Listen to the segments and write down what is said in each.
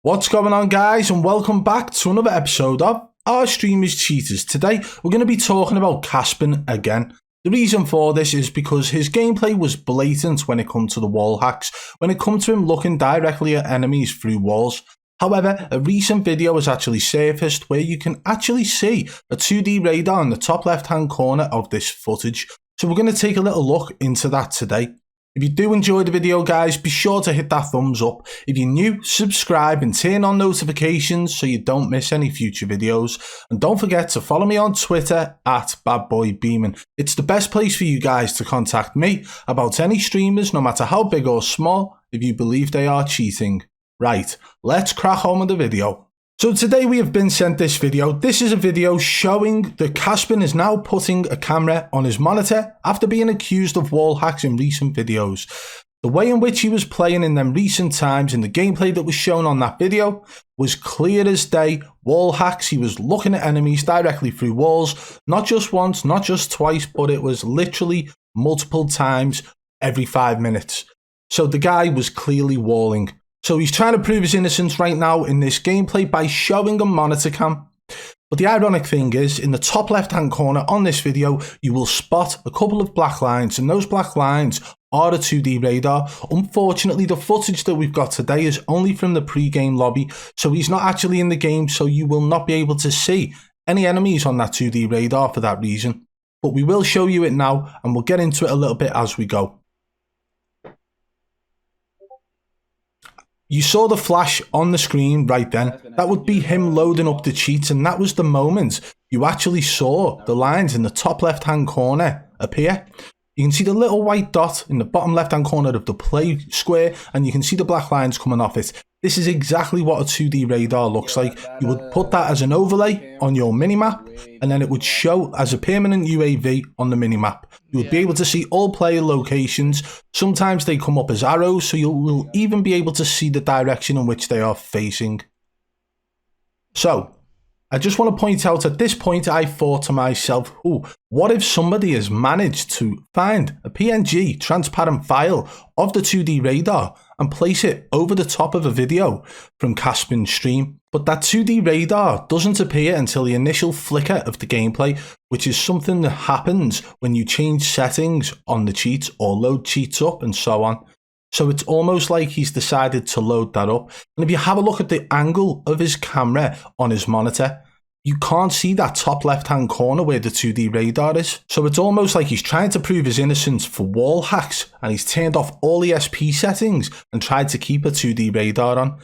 What's going on, guys, and welcome back to another episode of Our Streamers Cheaters. Today we're going to be talking about Caspxn again. The reason for this is because his gameplay was blatant when it comes to the wall hacks, when it comes to him looking directly at enemies through walls. However, a recent video has actually surfaced where you can actually see a 2D radar in the top left hand corner of this footage. So we're going to take a little look into that today. If you do enjoy the video, guys, be sure to hit that thumbs up. If you're new, subscribe and turn on notifications so you don't miss any future videos. And don't forget to follow me on Twitter at Badboy Beaman. It's the best place for you guys to contact me about any streamers, no matter how big or small, if you believe they are cheating. Right, let's crack on with the video. So today we have been sent this video. This is a video showing that Caspxn is now putting a camera on his monitor after being accused of wall hacks in recent videos. The way in which he was playing in them recent times in the gameplay that was shown on that video was clear as day. Wall hacks. He was looking at enemies directly through walls, not just once, not just twice, but it was literally multiple times every 5 minutes. So the guy was clearly walling. So he's trying to prove his innocence right now in this gameplay by showing a monitor cam. But the ironic thing is, in the top left hand corner on this video, you will spot a couple of black lines, and those black lines are a 2D radar. Unfortunately, the footage that we've got today is only from the pre-game lobby, so he's not actually in the game, so you will not be able to see any enemies on that 2D radar for that reason. But we will show you it now, and we'll get into it a little bit as we go. You saw the flash on the screen right then. That would be him loading up the cheats, and that was the moment you actually saw the lines in the top left hand corner appear. You can see the little white dot in the bottom left hand corner of the play square, and you can see the black lines coming off it. This is exactly what a 2D radar looks like. You would put that as an overlay on your minimap, and then it would show as a permanent UAV on the minimap. You would be able to see all player locations. Sometimes they come up as arrows, so you will even be able to see the direction in which they are facing. So, I just want to point out at this point, I thought to myself, what if somebody has managed to find a PNG transparent file of the 2D radar and place it over the top of a video from Caspxn's stream? But that 2D radar doesn't appear until the initial flicker of the gameplay, which is something that happens when you change settings on the cheats or load cheats up and so on. So it's almost like he's decided to load that up. And if you have a look at the angle of his camera on his monitor, you can't see that top left-hand corner where the 2D radar is. So it's almost like he's trying to prove his innocence for wall hacks, and he's turned off all the SP settings and tried to keep a 2D radar on.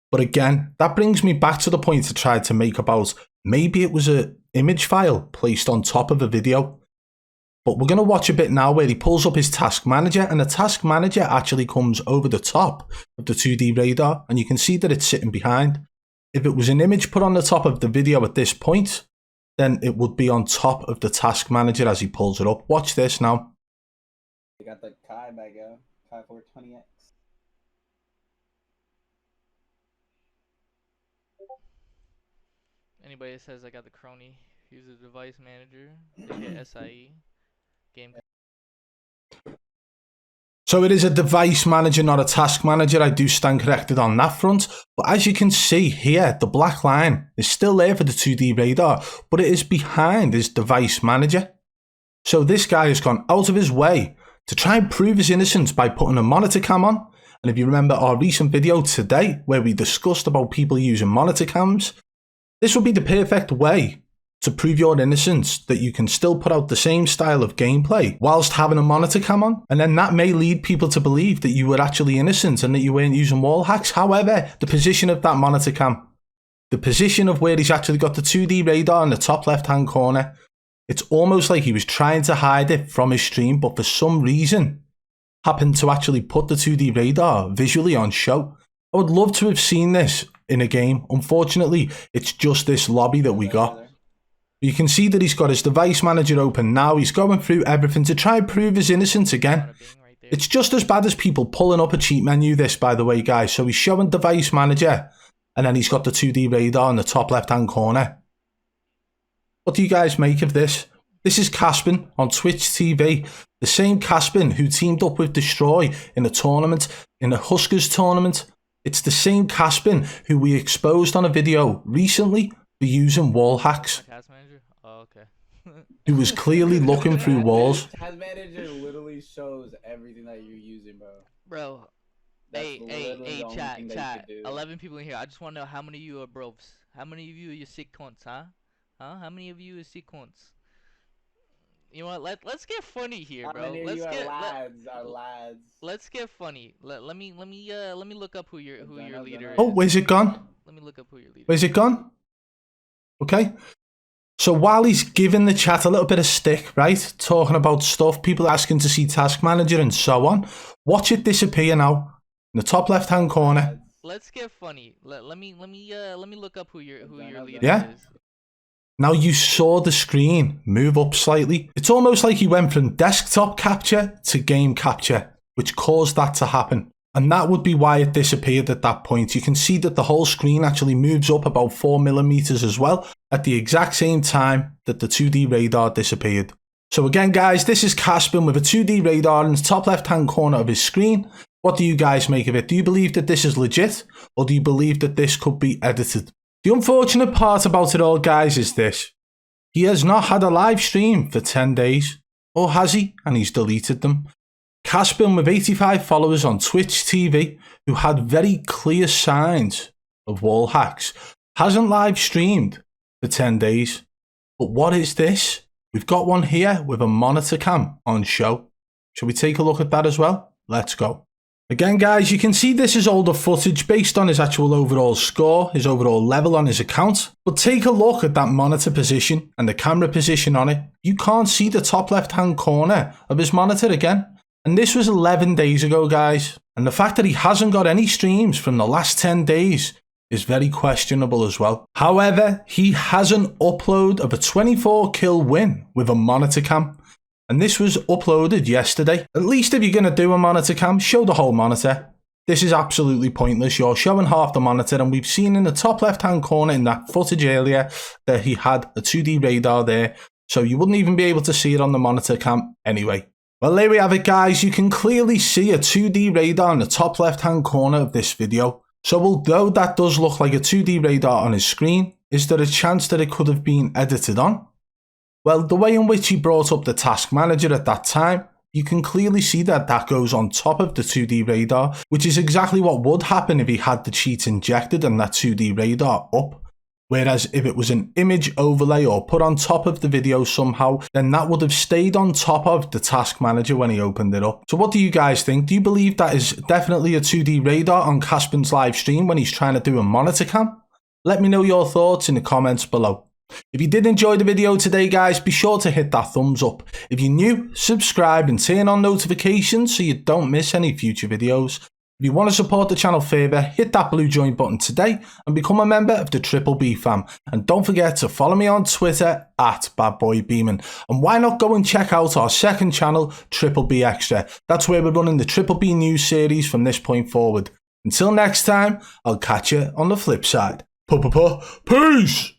But again, that brings me back to the point I tried to make about maybe it was an image file placed on top of a video. But we're going to watch a bit now where he pulls up his task manager, and the task manager actually comes over the top of the 2D radar, and you can see that it's sitting behind. If it was an image put on the top of the video at this point, then it would be on top of the task manager as he pulls it up. Watch this now. We got the Kai bag, Kai 420X. Anybody that says I got the crony, use a device manager, they get SIE, game. So it is a device manager, not a task manager. I do stand corrected on that front. But as you can see here, the black line is still there for the 2D radar, but it is behind his device manager. So this guy has gone out of his way to try and prove his innocence by putting a monitor cam on. And if you remember our recent video today, where we discussed about people using monitor cams, this would be the perfect way to prove your innocence, that you can still put out the same style of gameplay whilst having a monitor cam on. And then that may lead people to believe that you were actually innocent and that you weren't using wall hacks. However, the position of that monitor cam, the position of where he's actually got the 2D radar in the top left hand corner, it's almost like he was trying to hide it from his stream, but for some reason happened to actually put the 2D radar visually on show. I would love to have seen this in a game. Unfortunately, it's just this lobby that we got. You can see that he's got his device manager open now. He's going through everything to try and prove his innocence again. It's just as bad as people pulling up a cheat menu, this, by the way, guys. So he's showing device manager, and then he's got the 2D radar in the top left-hand corner. What do you guys make of this? This is Caspxn on Twitch TV. The same Caspxn who teamed up with Destroy in a tournament, in a Huskers tournament. It's the same Caspxn who we exposed on a video recently for using wall hacks, Task manager? Oh, okay. who was clearly looking through walls. Task manager literally shows everything that you're using, bro. Bro. That's Hey, literally the only thing that you chat. could do. 11 people in here. I just want to know how many of you are bros. How many of you are your sick cunts, huh? Huh? How many of you are sick cunts? You know what? Let's get funny here, How bro. many of Let's you get are lads? let's get funny. Let me look up who your leader is. Oh, where's it gone? Let me look up who your leader is. Where's it gone? Okay. So while he's giving the chat a little bit of stick, right, talking about stuff, people asking to see task manager and so on, watch it disappear now in the top left-hand corner. Let's get funny. Let me look up who your leader Yeah. is. Now you saw the screen move up slightly. It's almost like he went from desktop capture to game capture, which caused that to happen. And that would be why it disappeared at that point. You can see that the whole screen actually moves up about 4mm as well at the exact same time that the 2D radar disappeared. So again, guys, this is Caspxn with a 2D radar in the top left-hand corner of his screen. What do you guys make of it? Do you believe that this is legit, or do you believe that this could be edited? The unfortunate part about it all, guys, is this. He has not had a live stream for 10 days. Or has he? And he's deleted them. Caspxn with 85 followers on Twitch TV, who had very clear signs of wall hacks, hasn't live streamed for 10 days. But what is this? We've got one here with a monitor cam on show. Shall we take a look at that as well? Let's go. Again, guys, you can see this is older footage based on his actual overall score, his overall level on his account. But take a look at that monitor position and the camera position on it. You can't see the top left-hand corner of his monitor again. And this was 11 days ago, guys. And the fact that he hasn't got any streams from the last 10 days is very questionable as well. However, he has an upload of a 24 kill win with a monitor cam. And this was uploaded yesterday. At least if you're going to do a monitor cam, show the whole monitor. This is absolutely pointless. You're showing half the monitor, and we've seen in the top left-hand corner in that footage earlier that he had a 2D radar there. So you wouldn't even be able to see it on the monitor cam anyway. Well, there we have it, guys. You can clearly see a 2D radar in the top left-hand corner of this video. So although that does look like a 2D radar on his screen, is there a chance that it could have been edited on? Well, the way in which he brought up the task manager at that time, you can clearly see that that goes on top of the 2D radar, which is exactly what would happen if he had the cheat injected and that 2D radar up. Whereas if it was an image overlay or put on top of the video somehow, then that would have stayed on top of the task manager when he opened it up. So what do you guys think? Do you believe that is definitely a 2D radar on Caspxn's live stream when he's trying to do a monitor cam? Let me know your thoughts in the comments below. If you did enjoy the video today, guys, be sure to hit that thumbs up. If you're new, subscribe and turn on notifications so you don't miss any future videos. If you want to support the channel further, hit that blue join button today and become a member of the Triple B fam. And don't forget to follow me on Twitter at Badboy Beaman. And why not go and check out our second channel, Triple B Extra. That's where we're running the Triple B news series from this point forward. Until next time, I'll catch you on the flip side. Peace!